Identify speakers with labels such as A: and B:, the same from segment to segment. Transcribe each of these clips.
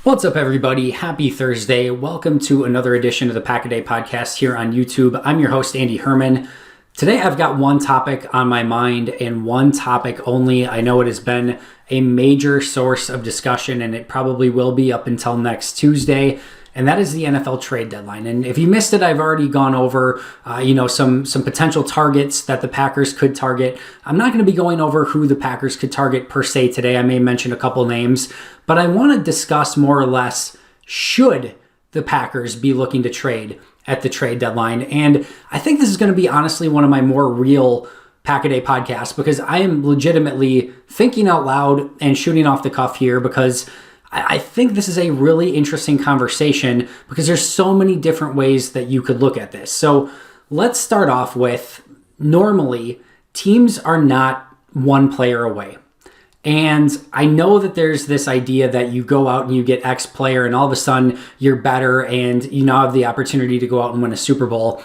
A: What's up, everybody? Happy Thursday. Welcome to another edition of the Pack a Day podcast here on YouTube. I'm your host, Andy Herman. Today, I've got one topic on my mind and one topic only. I know it has been a major source of discussion, and it probably will be up until next Tuesday, and that is the NFL trade deadline. And if you missed it, I've already gone over, some potential targets that the Packers could target. I'm not going to be going over who the Packers could target per se today. I may mention a couple names, but I want to discuss more or less, should the Packers be looking to trade at the trade deadline? And I think this is going to be honestly one of my more real Pack a Day podcasts, because I am legitimately thinking out loud and shooting off the cuff here, because I think this is a really interesting conversation because there's so many different ways that you could look at this. So let's start off with, normally, teams are not one player away. And I know that there's this idea that you go out and you get X player and all of a sudden you're better and you now have the opportunity to go out and win a Super Bowl.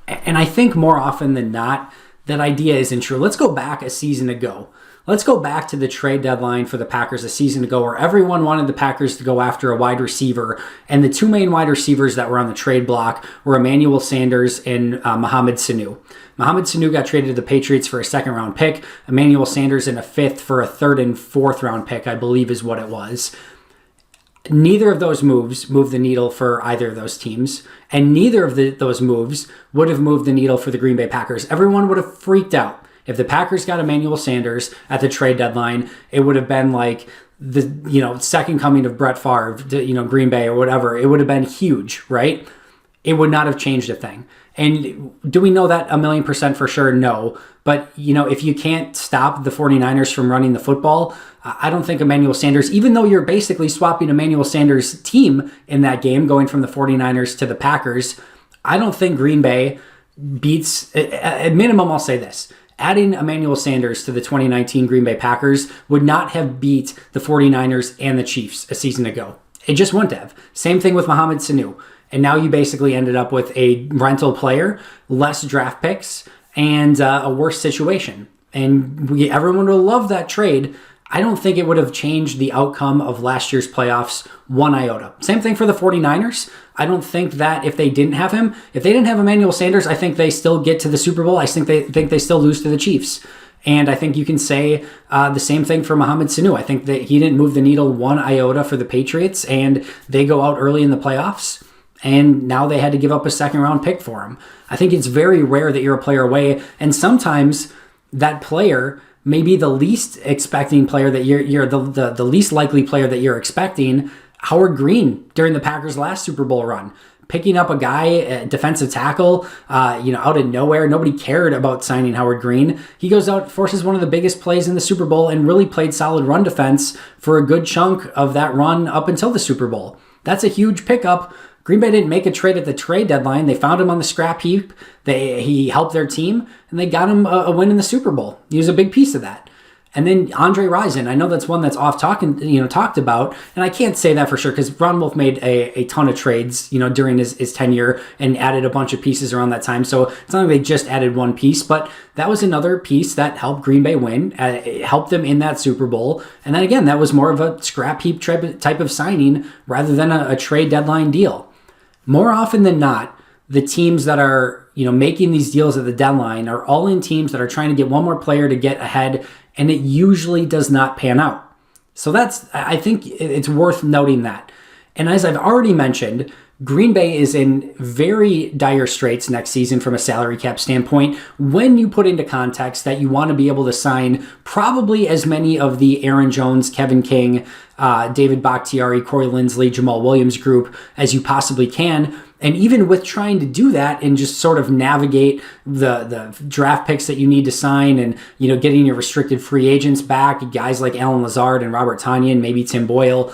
A: And I think more often than not, that idea isn't true. Let's go back a season ago. Let's go back to the trade deadline for the Packers a season ago, where everyone wanted the Packers to go after a wide receiver. And the two main wide receivers that were on the trade block were Emmanuel Sanders and Mohamed Sanu. Mohamed Sanu got traded to the Patriots for a second-round pick. Emmanuel Sanders in a fifth for a third and fourth-round pick, I believe is what it was. Neither of those moves moved the needle for either of those teams, and neither of those moves would have moved the needle for the Green Bay Packers. Everyone would have freaked out. If the Packers got Emmanuel Sanders at the trade deadline, it would have been like the second coming of Brett Favre, Green Bay or whatever. It would have been huge, right? It would not have changed a thing. And do we know that 1,000,000% for sure? No. But, if you can't stop the 49ers from running the football, I don't think Emmanuel Sanders, even though you're basically swapping Emmanuel Sanders' team in that game, going from the 49ers to the Packers, I don't think Green Bay beats, at minimum, I'll say this. Adding Emmanuel Sanders to the 2019 Green Bay Packers would not have beat the 49ers and the Chiefs a season ago. It just wouldn't have. Same thing with Mohamed Sanu. And now you basically ended up with a rental player, less draft picks, and a worse situation. And everyone would love that trade. I don't think it would have changed the outcome of last year's playoffs one iota. Same thing for the 49ers. I don't think that if they didn't have him, if they didn't have Emmanuel Sanders, I think they still get to the Super Bowl. I think they still lose to the Chiefs. And I think you can say the same thing for Mohamed Sanu. I think that he didn't move the needle one iota for the Patriots, and they go out early in the playoffs, and now they had to give up a second-round pick for him. I think it's very rare that you're a player away, and sometimes that player may be the least expecting player that you're the least likely player that you're expecting. Howard Green during the Packers' last Super Bowl run, picking up a guy, defensive tackle, out of nowhere. Nobody cared about signing Howard Green. He goes out, forces one of the biggest plays in the Super Bowl, and really played solid run defense for a good chunk of that run up until the Super Bowl. That's a huge pickup. Green Bay didn't make a trade at the trade deadline. They found him on the scrap heap. He helped their team, and they got him a win in the Super Bowl. He was a big piece of that. And then Andre Rison, I know that's one that's talked about, and I can't say that for sure because Ron Wolf made a ton of trades, during his tenure and added a bunch of pieces around that time. So it's not like they just added one piece, but that was another piece that helped Green Bay win. It helped them in that Super Bowl. And then again, that was more of a scrap heap type of signing rather than a trade deadline deal. More often than not, the teams that are, making these deals at the deadline are all in teams that are trying to get one more player to get ahead, and it usually does not pan out. So I think it's worth noting that. And as I've already mentioned, Green Bay is in very dire straits next season from a salary cap standpoint when you put into context that you want to be able to sign probably as many of the Aaron Jones, Kevin King, David Bakhtiari, Corey Linsley, Jamal Williams group as you possibly can. And even with trying to do that and just sort of navigate the draft picks that you need to sign and, getting your restricted free agents back, guys like Alan Lazard and Robert Tonyan, maybe Tim Boyle,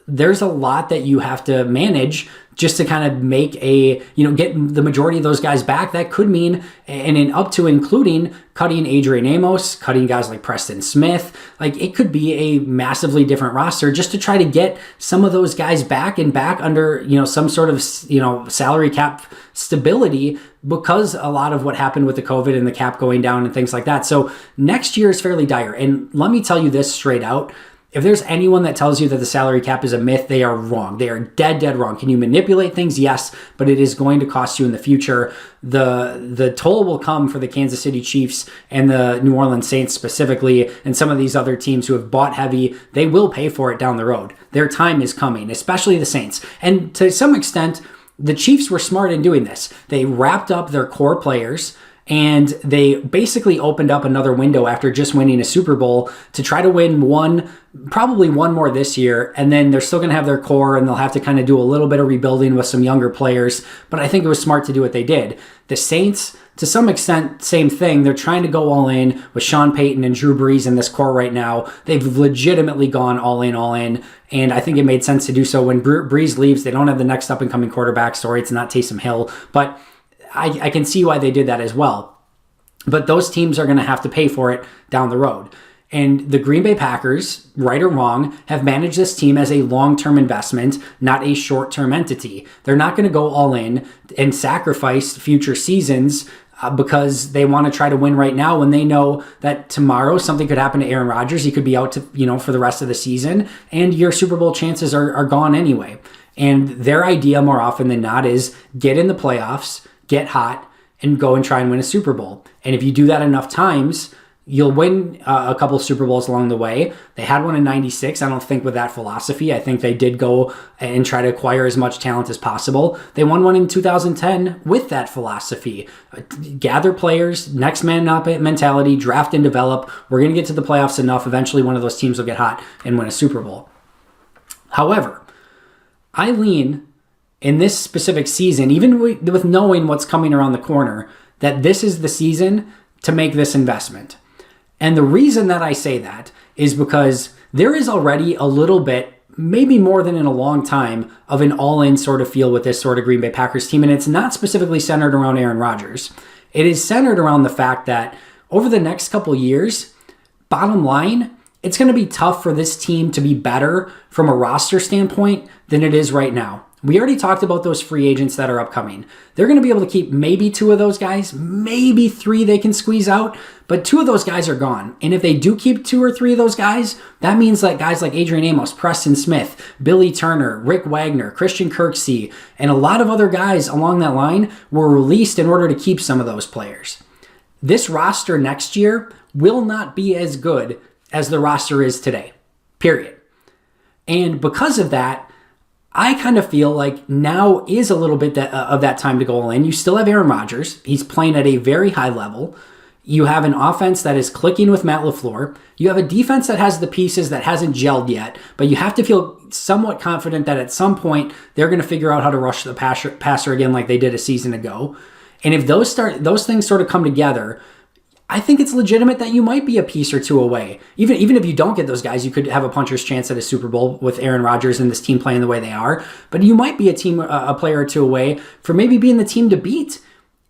A: there's a lot that you have to manage just to kind of make get the majority of those guys back. That could mean, and up to including cutting Adrian Amos, cutting guys like Preston Smith. Like, it could be a massively different roster just to try to get some of those guys back under, some sort of, salary cap stability, because a lot of what happened with the COVID and the cap going down and things like that. So next year is fairly dire. And let me tell you this straight out. If there's anyone that tells you that the salary cap is a myth, they are wrong. They are dead wrong. Can you manipulate things? Yes, but it is going to cost you in the future. The toll will come for the Kansas City Chiefs and the New Orleans Saints specifically, and some of these other teams who have bought heavy. They will pay for it down the road. Their time is coming, especially the Saints. And to some extent, the Chiefs were smart in doing this. They wrapped up their core players, and they basically opened up another window after just winning a Super Bowl to try to win probably one more this year. And then they're still going to have their core, and they'll have to kind of do a little bit of rebuilding with some younger players. But I think it was smart to do what they did. The Saints, to some extent, same thing. They're trying to go all in with Sean Payton and Drew Brees in this core right now. They've legitimately gone all in. And I think it made sense to do so. When Brees leaves, they don't have the next up-and-coming quarterback. Sorry, it's not Taysom Hill. But I can see why they did that as well. But those teams are going to have to pay for it down the road. And the Green Bay Packers, right or wrong, have managed this team as a long-term investment, not a short-term entity. They're not going to go all in and sacrifice future seasons because they want to try to win right now when they know that tomorrow something could happen to Aaron Rodgers. He could be out for the rest of the season, and your Super Bowl chances are gone anyway. And their idea more often than not is get in the playoffs, get hot, and go and try and win a Super Bowl. And if you do that enough times, you'll win a couple Super Bowls along the way. They had one in 96. I don't think with that philosophy. I think they did go and try to acquire as much talent as possible. They won one in 2010 with that philosophy. Gather players, next man up mentality, draft and develop. We're going to get to the playoffs enough. Eventually one of those teams will get hot and win a Super Bowl. However, I lean in this specific season, even with knowing what's coming around the corner, that this is the season to make this investment. And the reason that I say that is because there is already a little bit, maybe more than in a long time, of an all-in sort of feel with this sort of Green Bay Packers team. And it's not specifically centered around Aaron Rodgers. It is centered around the fact that over the next couple years, bottom line, it's going to be tough for this team to be better from a roster standpoint than it is right now. We already talked about those free agents that are upcoming. They're going to be able to keep maybe 2 of those guys, maybe 3 they can squeeze out, but 2 of those guys are gone. And if they do keep 2 or 3 of those guys, that means that guys like Adrian Amos, Preston Smith, Billy Turner, Rick Wagner, Christian Kirksey, and a lot of other guys along that line were released in order to keep some of those players. This roster next year will not be as good as the roster is today, period. And because of that, I kind of feel like now is a little bit of that time to go all in. You still have Aaron Rodgers. He's playing at a very high level. You have an offense that is clicking with Matt LaFleur. You have a defense that has the pieces that hasn't gelled yet, but you have to feel somewhat confident that at some point they're going to figure out how to rush the passer again like they did a season ago. And if those things sort of come together, I think it's legitimate that you might be a piece or 2 away. Even if you don't get those guys, you could have a puncher's chance at a Super Bowl with Aaron Rodgers and this team playing the way they are. But you might be a player or 2 away for maybe being the team to beat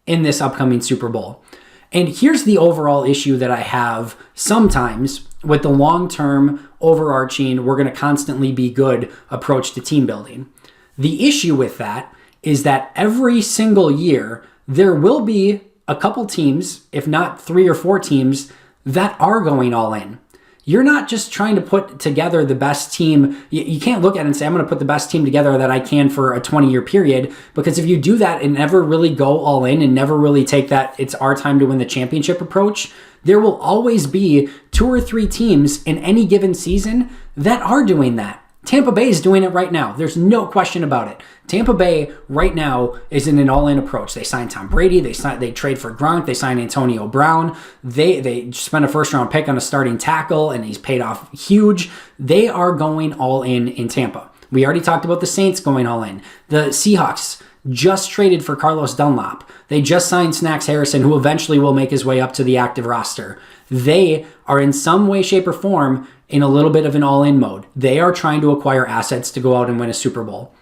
A: in this upcoming Super Bowl. And here's the overall issue that I have sometimes with the long-term, overarching, we're going to constantly be good approach to team building. The issue with that is that every single year, there will be a couple teams, if not 3 or 4 teams, that are going all in. You're not just trying to put together the best team. You can't look at it and say, I'm going to put the best team together that I can for a 20-year period, because if you do that and never really go all in and never really take that it's our time to win the championship approach, there will always be 2 or 3 teams in any given season that are doing that. Tampa Bay is doing it right now. There's no question about it. Tampa Bay right now is in an all-in approach. They signed Tom Brady. They trade for Gronk. They signed Antonio Brown. They spent a first-round pick on a starting tackle, and he's paid off huge. They are going all in Tampa. We already talked about the Saints going all in. The Seahawks just traded for Carlos Dunlap. They just signed Snacks Harrison, who eventually will make his way up to the active roster. They are in some way, shape, or form in a little bit of an all-in mode. They are trying to acquire assets to go out and win a Super Bowl.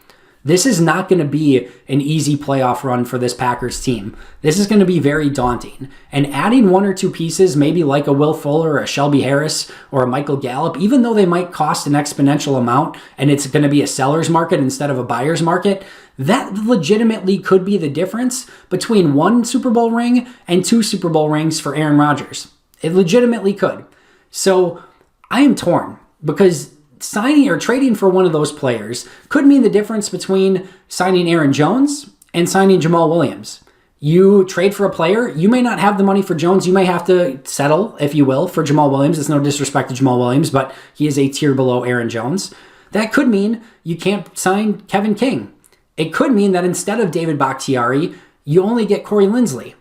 A: This is not going to be an easy playoff run for this Packers team. This is going to be very daunting. And adding 1 or 2 pieces, maybe like a Will Fuller or a Shelby Harris or a Michael Gallup, even though they might cost an exponential amount and it's going to be a seller's market instead of a buyer's market, that legitimately could be the difference between 1 Super Bowl ring and 2 Super Bowl rings for Aaron Rodgers. It legitimately could. So I am torn. because signing or trading for one of those players could mean the difference between signing Aaron Jones and signing Jamal Williams. You trade for a player, you may not have the money for Jones, you may have to settle, if you will, for Jamal Williams. It's no disrespect to Jamal Williams, but he is a tier below Aaron Jones. That could mean you can't sign Kevin King. It could mean that instead of David Bakhtiari, you only get Corey Linsley.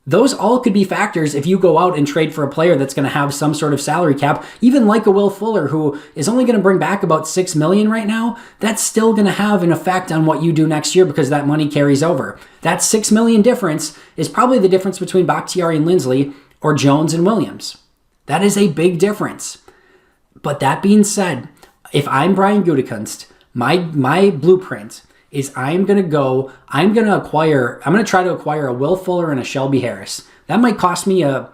A: Those all could be factors if you go out and trade for a player that's going to have some sort of salary cap, even like a Will Fuller, who is only going to bring back about $6 million right now. That's still going to have an effect on what you do next year because that money carries over. That $6 million difference is probably the difference between Bakhtiari and Linsley or Jones and Williams. That is a big difference. But that being said, if I'm Brian Gutekunst, my blueprint is I'm going to try to acquire a Will Fuller and a Shelby Harris. That might cost me a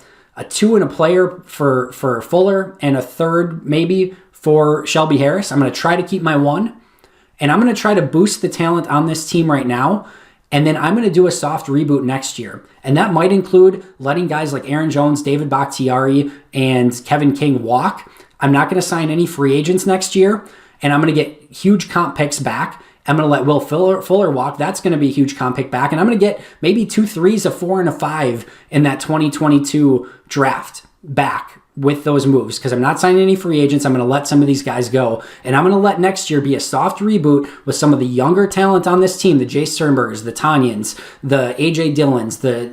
A: 2 and a player for Fuller and a 3rd maybe for Shelby Harris. I'm going to try to keep my 1, and I'm going to try to boost the talent on this team right now, and then I'm going to do a soft reboot next year. And that might include letting guys like Aaron Jones, David Bakhtiari, and Kevin King walk. I'm not going to sign any free agents next year, and I'm going to get huge comp picks back. I'm going to let Will Fuller walk. That's going to be a huge comp pick back. And I'm going to get maybe 2 3s, a 4, and a 5 in that 2022 draft back with those moves because I'm not signing any free agents. I'm going to let some of these guys go. And I'm going to let next year be a soft reboot with some of the younger talent on this team, the Jay Sternbergers, the Tanyans, the A.J. Dillons, the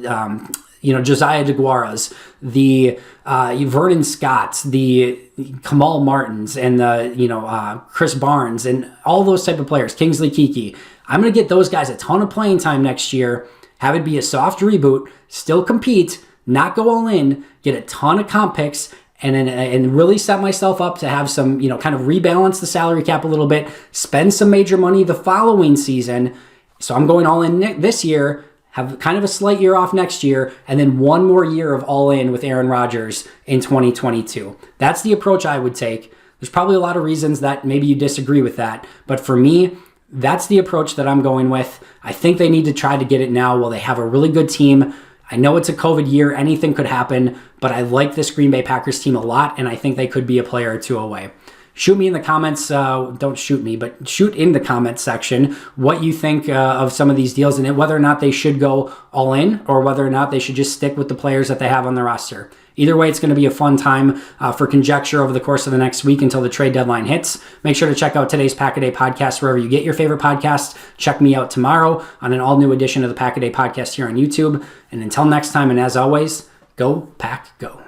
A: Josiah DeGuaras, the Vernon Scotts, the Kamal Martins, and the Chris Barnes, and all those type of players, Kingsley Kiki. I'm going to get those guys a ton of playing time next year, have it be a soft reboot, still compete, not go all in, get a ton of comp picks, and really set myself up to have some, kind of rebalance the salary cap a little bit, spend some major money the following season. So I'm going all in this year, have kind of a slight year off next year, and then one more year of all in with Aaron Rodgers in 2022. That's the approach I would take. There's probably a lot of reasons that maybe you disagree with that, but for me, that's the approach that I'm going with. I think they need to try to get it now while they have a really good team. I know it's a COVID year, anything could happen, but I like this Green Bay Packers team a lot, and I think they could be a player or 2 away. Shoot me in the comments, don't shoot me, but shoot in the comments section what you think of some of these deals and whether or not they should go all in or whether or not they should just stick with the players that they have on the roster. Either way, it's going to be a fun time for conjecture over the course of the next week until the trade deadline hits. Make sure to check out today's Pack-A-Day podcast wherever you get your favorite podcasts. Check me out tomorrow on an all-new edition of the Pack-A-Day podcast here on YouTube. And until next time, and as always, go Pack, go.